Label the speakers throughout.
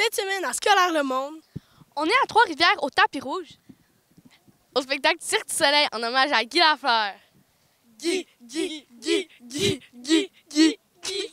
Speaker 1: Cette semaine à Scolaire Le Monde,
Speaker 2: on est à Trois-Rivières au tapis rouge, au spectacle Cirque du Soleil en hommage à Guy Lafleur.
Speaker 1: Guy, Guy, Guy, Guy, Guy, Guy, Guy.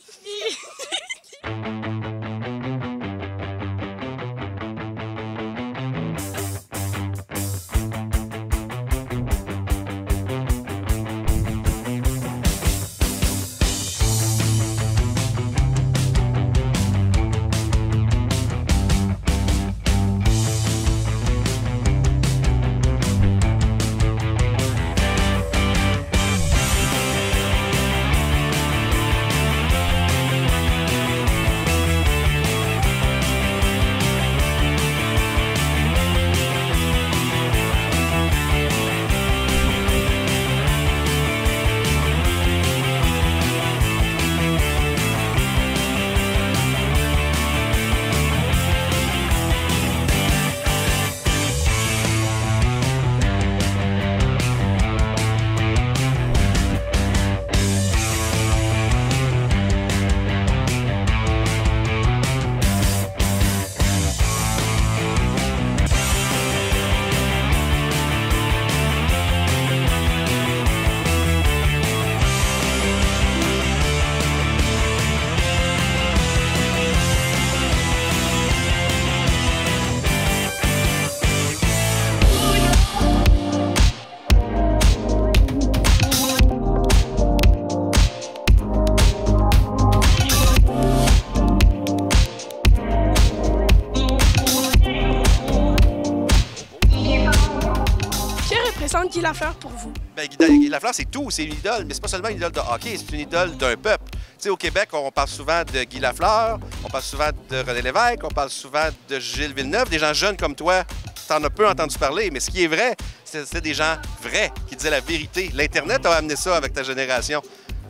Speaker 1: Guy Lafleur pour vous?
Speaker 3: Bien, Guy Lafleur, c'est tout. C'est une idole, mais c'est pas seulement une idole de hockey, c'est une idole d'un peuple. Tu sais, au Québec, on parle souvent de Guy Lafleur, on parle souvent de René Lévesque, on parle souvent de Gilles Villeneuve. Des gens jeunes comme toi, t'en as peu entendu parler, mais ce qui est vrai, c'est des gens vrais qui disaient la vérité. L'Internet a amené ça avec ta génération.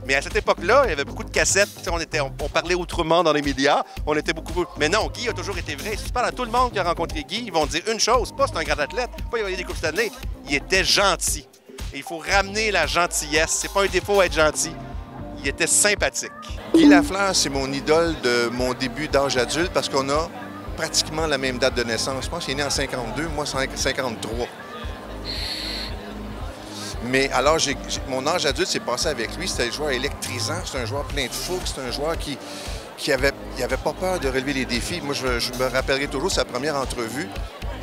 Speaker 3: Mais à cette époque-là, il y avait beaucoup de cassettes. On parlait autrement dans les médias. On était beaucoup... Mais non, Guy a toujours été vrai. Si tu parles à tout le monde qui a rencontré Guy, ils vont te dire une chose. Pas c'est un grand athlète, pas il a gagné des Coupes Stanley. Il était gentil. Et il faut ramener la gentillesse. C'est pas un défaut être gentil. Il était sympathique.
Speaker 4: Guy Lafleur, c'est mon idole de mon début d'âge adulte parce qu'on a pratiquement la même date de naissance. Je pense qu'il est né en 52, moi en 53. Mais alors, mon âge adulte s'est passé avec lui. C'était un joueur électrisant, c'était un joueur plein de fougue, c'était un joueur qui avait pas peur de relever les défis. Moi, je me rappellerai toujours sa première entrevue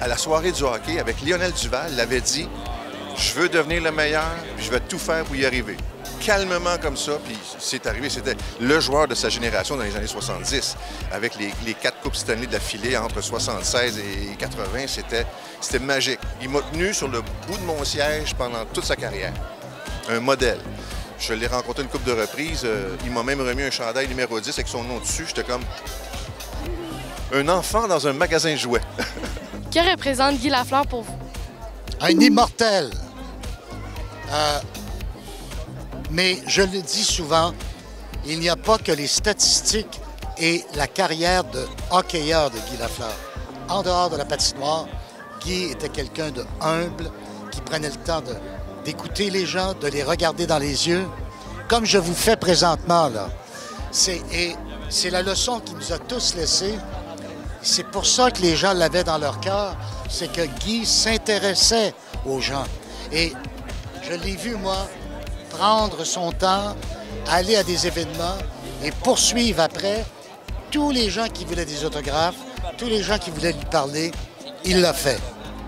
Speaker 4: à la soirée du hockey avec Lionel Duval. Il avait dit « Je veux devenir le meilleur, puis je vais tout faire pour y arriver. » Calmement comme ça, puis c'est arrivé. C'était le joueur de sa génération dans les années 70. Avec les 4 Coupes Stanley d'affilée entre 76 et 80, c'était magique. Il m'a tenu sur le bout de mon siège pendant toute sa carrière. Un modèle. Je l'ai rencontré une couple de reprises. Il m'a même remis un chandail numéro 10 avec son nom dessus. J'étais comme un enfant dans un magasin de jouets.
Speaker 2: Que représente Guy Lafleur pour vous?
Speaker 5: Un immortel. Mais je le dis souvent, il n'y a pas que les statistiques et la carrière de hockeyeur de Guy Lafleur. En dehors de la patinoire, Guy était quelqu'un de humble, qui prenait le temps d'écouter les gens, de les regarder dans les yeux, comme je vous fais présentement, là. C'est la leçon qu'il nous a tous laissée. C'est pour ça que les gens l'avaient dans leur cœur, c'est que Guy s'intéressait aux gens. Et je l'ai vu, moi, prendre son temps, aller à des événements et poursuivre après. Tous les gens qui voulaient des autographes, tous les gens qui voulaient lui parler, il l'a fait.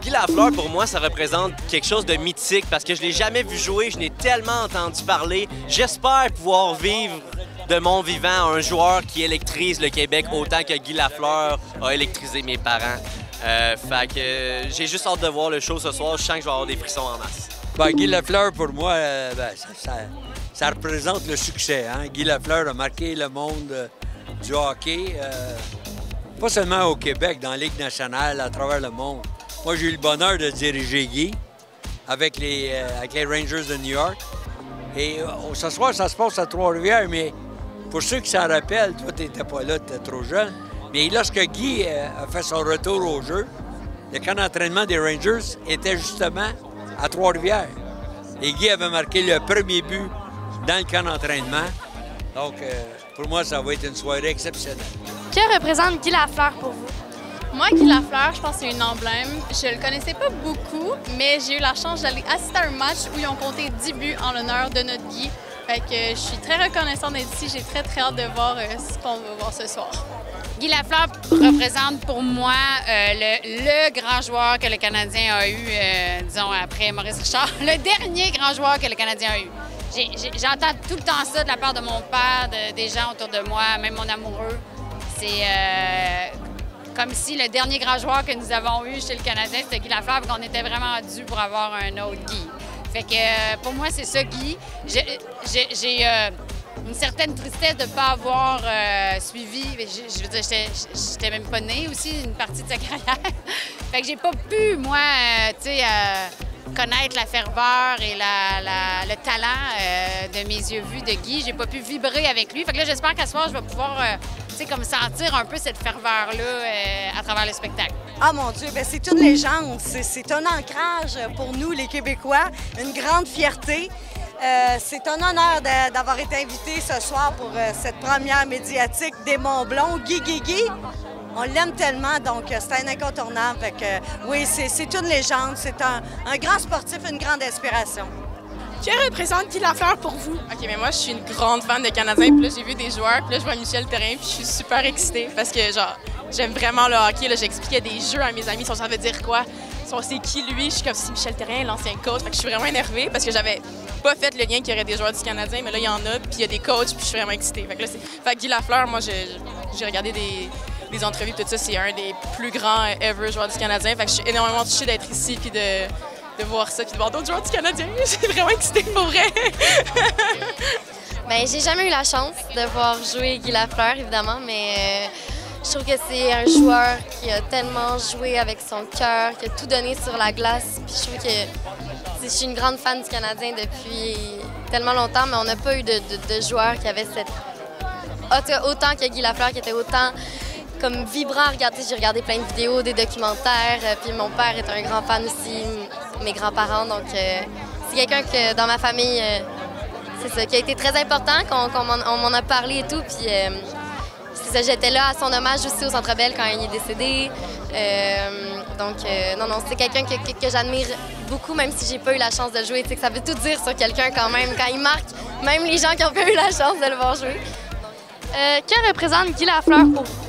Speaker 6: Guy Lafleur, pour moi, ça représente quelque chose de mythique parce que je ne l'ai jamais vu jouer, je n'ai tellement entendu parler. J'espère pouvoir vivre de mon vivant un joueur qui électrise le Québec autant que Guy Lafleur a électrisé mes parents. Fait que j'ai juste hâte de voir le show ce soir. Je sens que je vais avoir des frissons en masse.
Speaker 7: Ben, Guy Lafleur, pour moi, ça représente le succès. Hein? Guy Lafleur a marqué le monde du hockey, pas seulement au Québec, dans la Ligue nationale, à travers le monde. Moi, j'ai eu le bonheur de diriger Guy avec les Rangers de New York. Et ce soir, ça se passe à Trois-Rivières, mais pour ceux qui s'en rappellent, toi, tu n'étais pas là, tu étais trop jeune. Mais lorsque Guy a fait son retour au jeu, le camp d'entraînement des Rangers était justement à Trois-Rivières. Et Guy avait marqué le premier but dans le camp d'entraînement. Donc, pour moi, ça va être une soirée exceptionnelle.
Speaker 2: Que représente Guy Lafleur pour vous?
Speaker 8: Moi, Guy Lafleur, je pense que c'est une emblème. Je le connaissais pas beaucoup, mais j'ai eu la chance d'aller assister à un match où ils ont compté 10 buts en l'honneur de notre Guy. Fait que je suis très reconnaissante d'être ici. J'ai très hâte de voir ce qu'on va voir ce soir.
Speaker 9: Guy Lafleur représente pour moi le grand joueur que le Canadien a eu, disons, après Maurice Richard. Le dernier grand joueur que le Canadien a eu. J'entends tout le temps ça de la part de mon père, des gens autour de moi, même mon amoureux. C'est comme si le dernier grand joueur que nous avons eu chez le Canadien, c'était Guy Lafleur, qu'on était vraiment dû pour avoir un autre Guy. Fait que pour moi, c'est ça, Guy. J'ai une certaine tristesse de ne pas avoir suivi. Je veux dire, j'étais même pas née aussi une partie de sa carrière. Fait que j'ai pas pu, moi, tu sais, connaître la ferveur et le talent de mes yeux vus de Guy. J'ai pas pu vibrer avec lui. Fait que là, j'espère qu'à ce soir, je vais pouvoir, tu sais, comme sentir un peu cette ferveur-là à travers le spectacle.
Speaker 10: Ah mon Dieu, bien, c'est une légende. C'est un ancrage pour nous, les Québécois, une grande fierté. C'est un honneur d'avoir été invité ce soir pour cette première médiatique des Monts-Blonds. Guy, on l'aime tellement, donc c'est un incontournable. Fait que, oui, c'est une légende, c'est un grand sportif, une grande inspiration.
Speaker 1: Qui représente Guy Lafleur pour vous? OK, mais moi, je suis une grande fan de Canadiens. Puis là, j'ai vu des joueurs. Puis là, je vois Michel Therrien. Puis je suis super excitée parce que, genre, j'aime vraiment le hockey. J'expliquais des jeux à mes amis. Ça veut dire quoi? C'est qui lui? Je suis comme si Michel Therrien, l'ancien coach. Fait que je suis vraiment énervée parce que j'avais pas fait le lien qu'il y aurait des joueurs du Canadien. Mais là, il y en a. Puis il y a des coachs. Puis je suis vraiment excitée. Fait que là, fait que Guy Lafleur, moi, j'ai regardé des entrevues. Tout ça, c'est un des plus grands ever joueurs du Canadien. Fait que je suis énormément touchée d'être ici. Puis de voir ça, puis de voir d'autres joueurs du Canadien. J'ai vraiment excitée pour vrai.
Speaker 2: Bien, j'ai jamais eu la chance de voir jouer Guy Lafleur, évidemment, mais je trouve que c'est un joueur qui a tellement joué avec son cœur, qui a tout donné sur la glace. Puis je trouve que je suis une grande fan du Canadien depuis tellement longtemps, mais on n'a pas eu de joueur qui avait autant que Guy Lafleur, qui était autant comme vibrant à regarder. J'ai regardé plein de vidéos, des documentaires, puis mon père est un grand fan aussi, mes grands-parents, donc c'est quelqu'un que dans ma famille, c'est ça, qui a été très important, on m'en a parlé et tout, puis c'est ça, j'étais là à son hommage aussi au Centre Bell quand il est décédé, donc non, c'est quelqu'un que j'admire beaucoup, même si j'ai pas eu la chance de jouer, tu sais, que ça veut tout dire sur quelqu'un quand même, quand il marque, même les gens qui n'ont pas eu la chance de le voir jouer.
Speaker 8: Que représente Guy Lafleur pour vous?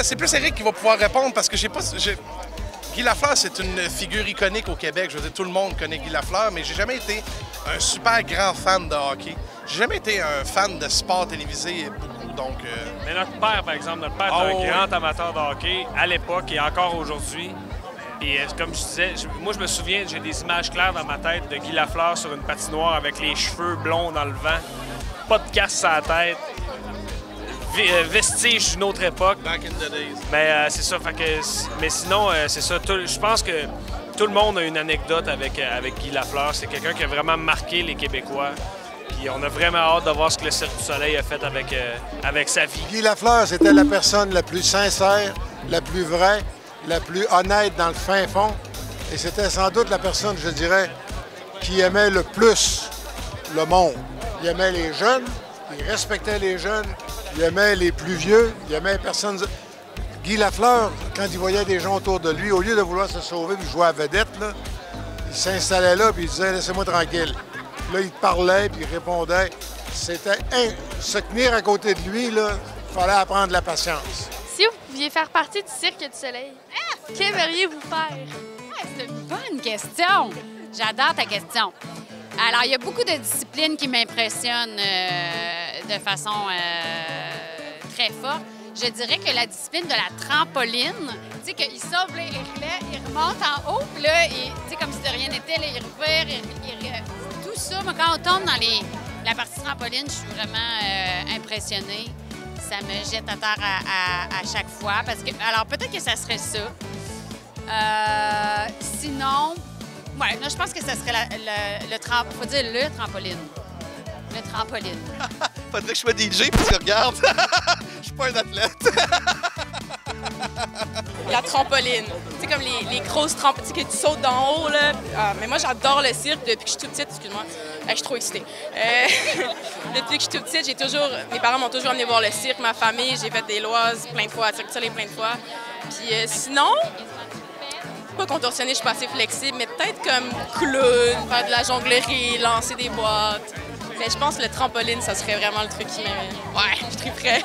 Speaker 11: C'est plus Eric qui va pouvoir répondre parce que Guy Lafleur, c'est une figure iconique au Québec. Je veux dire, tout le monde connaît Guy Lafleur, mais j'ai jamais été un super grand fan de hockey. J'ai jamais été un fan de sport télévisé beaucoup, donc...
Speaker 12: Mais notre père, par exemple, est un grand amateur de hockey à l'époque et encore aujourd'hui. Et comme je disais, moi je me souviens, j'ai des images claires dans ma tête de Guy Lafleur sur une patinoire avec les cheveux blonds dans le vent, pas de casse sur la tête. Vestige d'une autre époque.
Speaker 11: Back in the days.
Speaker 12: Mais c'est ça. Mais sinon, c'est ça. Je pense que tout le monde a une anecdote avec Guy Lafleur. C'est quelqu'un qui a vraiment marqué les Québécois. Puis on a vraiment hâte de voir ce que le Cirque du Soleil a fait avec sa vie.
Speaker 13: Guy Lafleur, c'était la personne la plus sincère, la plus vraie, la plus honnête dans le fin fond. Et c'était sans doute la personne, je dirais, qui aimait le plus le monde. Il aimait les jeunes, il respectait les jeunes. Il aimait les plus vieux, il aimait les personnes... Guy Lafleur, quand il voyait des gens autour de lui, au lieu de vouloir se sauver et jouer à vedette, là, il s'installait là et il disait « Laissez-moi tranquille ». Là, il parlait puis il répondait. C'était... Se tenir à côté de lui, il fallait apprendre la patience.
Speaker 8: Si vous pouviez faire partie du Cirque du Soleil, qu'aimeriez-vous faire?
Speaker 9: C'est une bonne question. J'adore ta question. Alors, il y a beaucoup de disciplines qui m'impressionnent de façon très forte. Je dirais que la discipline de la trampoline, tu sais, qu'il sauve, là, il remonte en haut, puis là, tu sais, comme si de rien n'était, il revient, tout ça. Moi, quand on tombe dans la partie trampoline, je suis vraiment impressionnée. Ça me jette à terre à chaque fois. Parce que, alors, peut-être que ça serait ça. Sinon... Ouais, non, je pense que ça serait faut dire le trampoline. Le trampoline.
Speaker 3: Faudrait que je sois DJ, parce que regarde, je suis pas un athlète.
Speaker 1: La trampoline. Tu sais, comme les grosses trampolines que tu sautes d'en haut, là. Ah, mais moi, j'adore le cirque depuis que je suis toute petite. Excuse-moi. Je suis trop excitée. Depuis que je suis toute petite, mes parents m'ont toujours amené voir le cirque, ma famille. J'ai fait des loises plein de fois, Cirque du Soleil plein de fois. Puis sinon, pas contorsionnée, je suis pas assez flexible, mais peut-être comme clown, faire de la jonglerie, lancer des boîtes. Mais je pense que le trampoline, ça serait vraiment le truc qui me... Ouais, je triperais.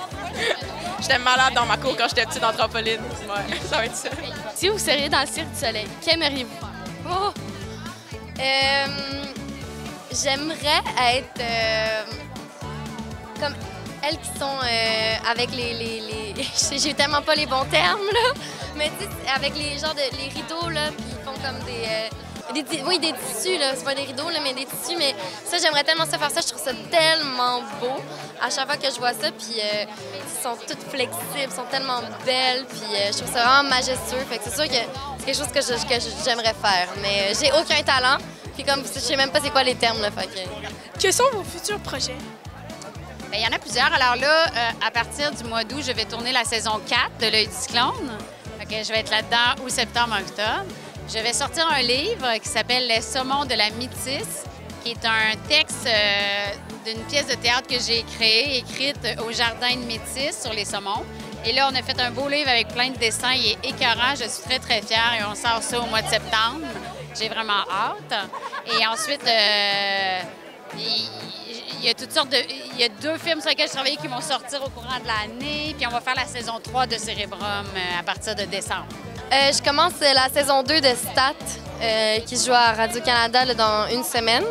Speaker 1: J'étais malade dans ma cour quand j'étais petite en trampoline. Ouais, ça va être ça.
Speaker 2: Si vous seriez dans le Cirque du Soleil, qu'aimeriez-vous? Oh! J'aimerais être comme elles qui sont avec les j'ai tellement pas les bons termes, là, mais tu sais, avec les genres de les rideaux, là, puis ils font comme des tissus, là, c'est pas des rideaux, là, mais des tissus, mais ça, j'aimerais tellement ça faire ça, je trouve ça tellement beau à chaque fois que je vois ça, puis ils sont toutes flexibles, sont tellement belles, puis je trouve ça vraiment majestueux, fait que c'est sûr que c'est quelque chose que j'aimerais faire, mais j'ai aucun talent, puis comme je sais même pas c'est quoi les termes, là, fait que...
Speaker 14: Quels sont vos futurs projets?
Speaker 9: Bien, il y en a plusieurs. Alors là, à partir du mois d'août, je vais tourner la saison 4 de L'Œil du cyclone. Okay, je vais être là-dedans août, septembre, octobre. Je vais sortir un livre qui s'appelle Les saumons de la métisse, qui est un texte d'une pièce de théâtre que j'ai écrite au Jardin de Métis sur les saumons. Et là, on a fait un beau livre avec plein de dessins. Il est écœurant. Je suis très, très fière. Et on sort ça au mois de septembre. J'ai vraiment hâte. Et ensuite, il y a toutes sortes de... Il y a 2 films sur lesquels je travaille qui vont sortir au courant de l'année. Puis on va faire la saison 3 de Cérébrum à partir de décembre.
Speaker 2: Je commence la saison 2 de Stat, qui se joue à Radio-Canada dans une semaine.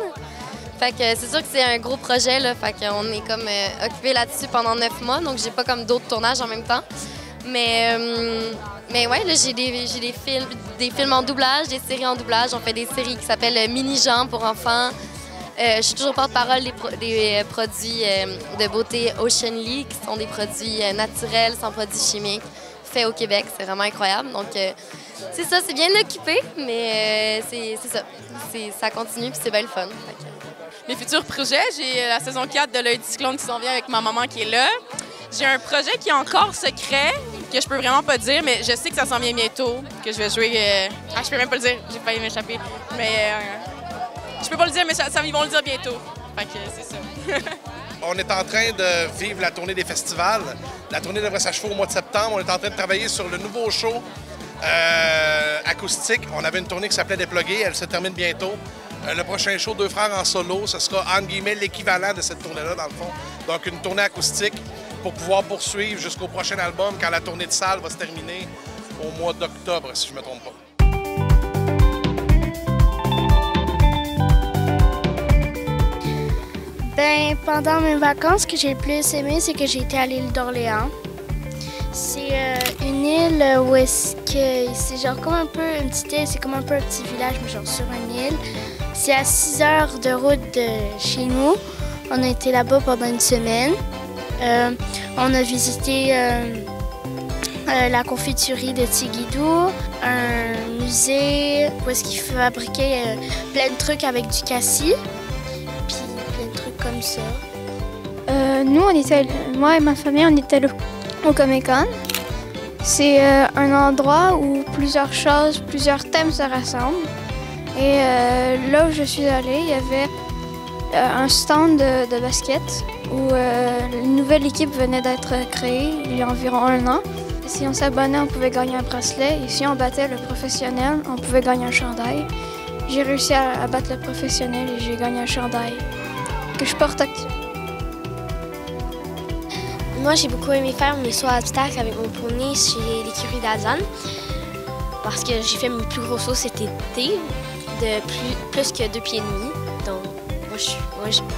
Speaker 2: Fait que c'est sûr que c'est un gros projet, là. Fait qu'on est comme occupé là-dessus pendant 9 mois, donc j'ai pas comme d'autres tournages en même temps. Mais ouais, là, j'ai des films en doublage, des séries en doublage. On fait des séries qui s'appellent Mini-Jean pour enfants. Je suis toujours porte-parole des produits de beauté Oceanly, qui sont des produits naturels, sans produits chimiques, faits au Québec. C'est vraiment incroyable. Donc, c'est ça, c'est bien occupé, mais c'est ça. Ça continue, puis c'est bien le fun.
Speaker 1: Mes futurs projets, j'ai la saison 4 de L'Œil du cyclone qui s'en vient avec ma maman qui est là. J'ai un projet qui est encore secret, que je peux vraiment pas dire, mais je sais que ça s'en vient bientôt, que je vais jouer... je peux même pas le dire, j'ai failli m'échapper. Mais je peux pas le dire, mais ils vont le dire bientôt. Fait que c'est ça.
Speaker 11: On est en train de vivre la tournée des festivals. La tournée devrait s'achever au mois de septembre. On est en train de travailler sur le nouveau show acoustique. On avait une tournée qui s'appelait Déplugué. Elle se termine bientôt. Le prochain show, 2 frères en solo, ce sera, entre guillemets, l'équivalent de cette tournée-là, dans le fond. Donc, une tournée acoustique pour pouvoir poursuivre jusqu'au prochain album, quand la tournée de salle va se terminer au mois d'octobre, si je ne me trompe pas.
Speaker 14: Ben, pendant mes vacances, ce que j'ai le plus aimé, c'est que j'ai été à l'île d'Orléans. C'est une île où est-ce que c'est genre comme un peu une petite île, c'est comme un peu un petit village, mais genre sur une île. C'est à 6 heures de route de chez nous. On a été là-bas pendant une semaine. On a visité la confiturerie de Tigidou, un musée où est-ce qu'ils fabriquaient plein de trucs avec du cassis, puis plein de trucs comme ça.
Speaker 15: Moi et ma famille, on était au Comic-Con. C'est un endroit où plusieurs choses, plusieurs thèmes se rassemblent. Et là où je suis allée, il y avait un stand de basket où une nouvelle équipe venait d'être créée il y a environ 1 an. Si on s'abonnait, on pouvait gagner un bracelet. Et si on battait le professionnel, on pouvait gagner un chandail. J'ai réussi à battre le professionnel et j'ai gagné un chandail que je porte actuellement.
Speaker 14: Moi, j'ai beaucoup aimé faire mes sauts à obstacles avec mon poney chez l'écurie d'Azan parce que j'ai fait mes plus gros sauts cet été de plus que 2,5 pieds. Donc,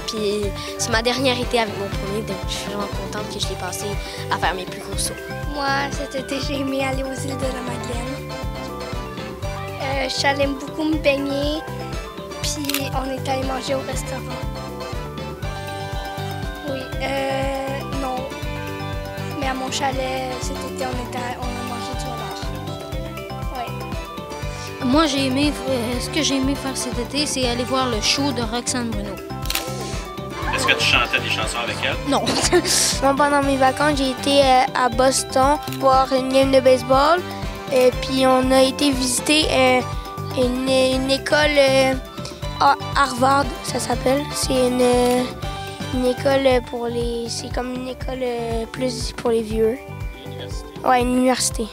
Speaker 14: puis c'est ma dernière été avec mon poney, donc je suis vraiment contente que je l'ai passé à faire mes plus gros sauts.
Speaker 15: Moi, cet été, j'ai aimé aller aux îles de la Madeleine. Je suis allée beaucoup me baigner, puis on est allé manger au restaurant. Oui, non. Mais à mon chalet, cet été, on a mangé du homard. Oui.
Speaker 16: Moi, ce que j'ai aimé faire cet été, c'est aller voir le show de Roxane Bruno.
Speaker 14: Est-ce
Speaker 16: Est-ce que tu chantais des chansons avec elle?
Speaker 14: Non. Moi, pendant mes vacances, j'ai été à Boston voir une game de baseball. Puis on a été visiter une école Harvard, ça s'appelle. C'est une école pour les... C'est comme une école plus pour les vieux. Ouais, une université.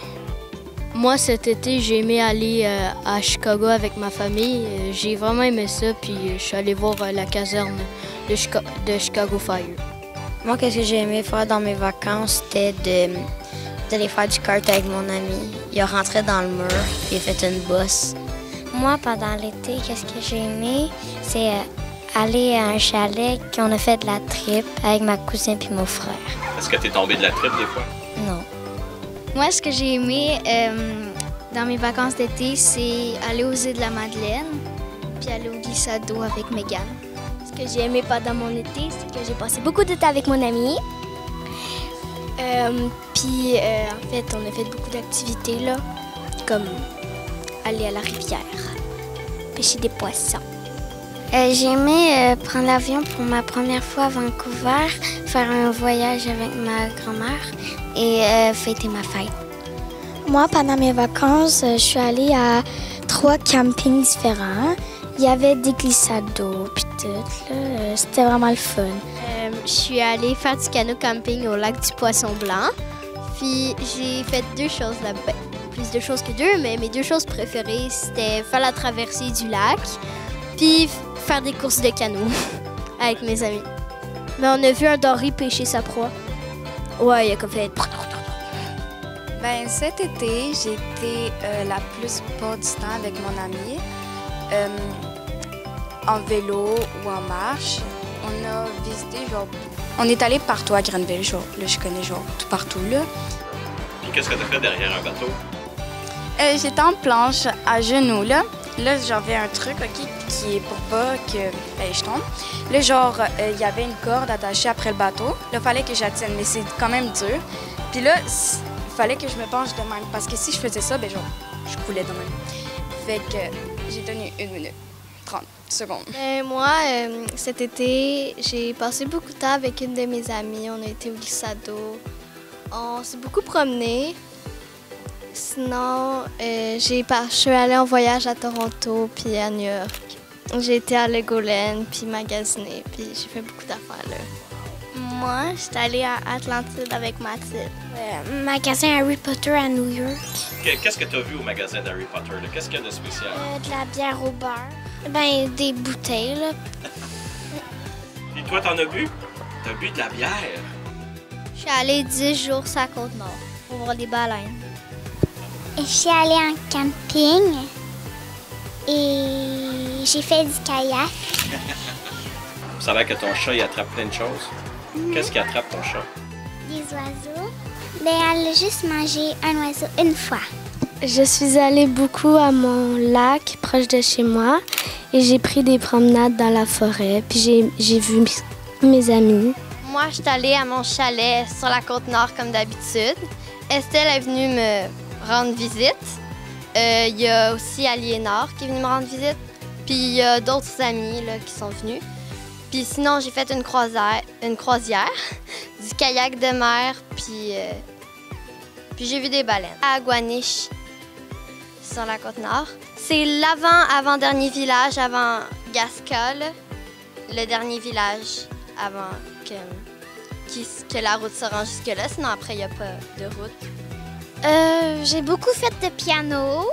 Speaker 17: Moi, cet été, j'ai aimé aller à Chicago avec ma famille. J'ai vraiment aimé ça, puis je suis allé voir la caserne de Chicago Fire.
Speaker 18: Moi, qu'est-ce que j'ai aimé faire dans mes vacances, c'était d'aller faire du kart avec mon ami. Il est rentré dans le mur, puis il a fait une bosse. Moi, pendant l'été, qu'est-ce que j'ai aimé, c'est aller à un chalet qu'on a fait de la trip avec ma cousine puis mon frère.
Speaker 16: Est-ce que tu es tombé de la trip des fois?
Speaker 18: Non.
Speaker 15: Moi, ce que j'ai aimé dans mes vacances d'été, c'est aller aux îles de la Madeleine, puis aller au glissade d'eau avec Megan.
Speaker 14: Ce que j'ai aimé pendant mon été, c'est que j'ai passé beaucoup de temps avec mon ami. Puis, en fait, on a fait beaucoup d'activités, là, comme aller à la rivière, pêcher des poissons.
Speaker 18: J'ai aimé prendre l'avion pour ma première fois à Vancouver, faire un voyage avec ma grand-mère et fêter ma fête.
Speaker 14: Moi, pendant mes vacances, je suis allée à 3 campings différents. Il y avait des glissades d'eau, puis tout. C'était vraiment le fun.
Speaker 15: Je suis allée faire du canot camping au lac du Poisson Blanc. Puis j'ai fait 2 choses là-bas. Plus de choses que 2, mais mes 2 choses préférées, c'était faire la traversée du lac, puis faire des courses de canot avec mes amis.
Speaker 14: Mais on a vu un doré pêcher sa proie. Ouais, il a comme fait...
Speaker 19: Ben, cet été, j'ai été la plupart du temps avec mon ami, en vélo ou en marche. On a visité, genre... On est allé partout à Grenville, genre. Là, je connais, genre, tout partout, là.
Speaker 16: Puis qu'est-ce que tu as fait derrière un bateau?
Speaker 19: J'étais en planche à genoux, là. Là, j'avais un truc, OK, qui est pour pas que je tombe. Là, genre, il y avait une corde attachée après le bateau. Là, il fallait que j'attienne, mais c'est quand même dur. Puis là, il fallait que je me penche de même, parce que si je faisais ça, ben genre, je coulais de même. Fait que j'ai tenu 1 minute, 30 secondes.
Speaker 15: Moi, cet été, j'ai passé beaucoup de temps avec une de mes amies. On a été au glissade d'eau. On s'est beaucoup promené. Sinon, je suis allée en voyage à Toronto puis à New York. J'ai été à Legoland puis magasiner, puis j'ai fait beaucoup d'affaires là.
Speaker 14: Moi, j'étais allée à Atlantide avec Mathilde. Magasin Harry Potter à New York.
Speaker 16: Qu'est-ce que tu as vu au magasin d'Harry Potter? Qu'est-ce qu'il y a de spécial?
Speaker 14: De la bière au beurre. Ben, des bouteilles, là.
Speaker 16: Puis toi, t'en as bu? T'as bu de la bière?
Speaker 15: Je suis allée 10 jours sur la Côte-Nord pour voir des baleines.
Speaker 14: Je suis allée en camping et j'ai fait du kayak.
Speaker 16: Ça a l'air que ton chat, il attrape plein de choses. Qu'est-ce qui attrape ton chat?
Speaker 14: Des oiseaux. Ben, elle a juste mangé un oiseau une fois.
Speaker 20: Je suis allée beaucoup à mon lac proche de chez moi et j'ai pris des promenades dans la forêt. Puis j'ai vu mes amis.
Speaker 2: Moi, je suis allée à mon chalet sur la Côte-Nord comme d'habitude. Estelle est venue me rendre visite. Il y a aussi Aliénor qui est venue me rendre visite. Puis il y a d'autres amis là, qui sont venus. Puis sinon, j'ai fait une croisière, du kayak de mer, puis j'ai vu des baleines. À Aguaniche, sur la Côte-Nord. C'est l'avant-dernier village, avant Gasca, là. Le dernier village avant que la route se rende jusque-là. Sinon, après, il n'y a pas de route.
Speaker 14: J'ai beaucoup fait de piano.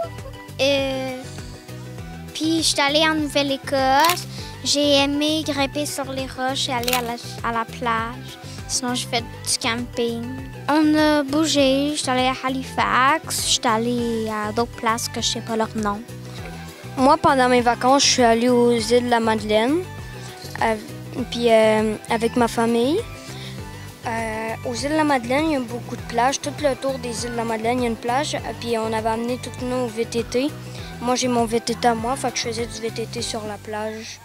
Speaker 14: Puis, je suis allée en Nouvelle-Écosse. J'ai aimé grimper sur les roches et aller à la plage. Sinon, j'ai fait du camping. On a bougé. Je suis allée à Halifax. Je suis allée à d'autres places que je ne sais pas leur nom.
Speaker 20: Moi, pendant mes vacances, je suis allée aux îles de la Madeleine. Puis avec ma famille. Aux îles de la Madeleine, il y a beaucoup de plages. Tout le tour des îles de la Madeleine, il y a une plage. Puis on avait amené tous nos VTT. Moi, j'ai mon VTT à moi, fait que je faisais du VTT sur la plage.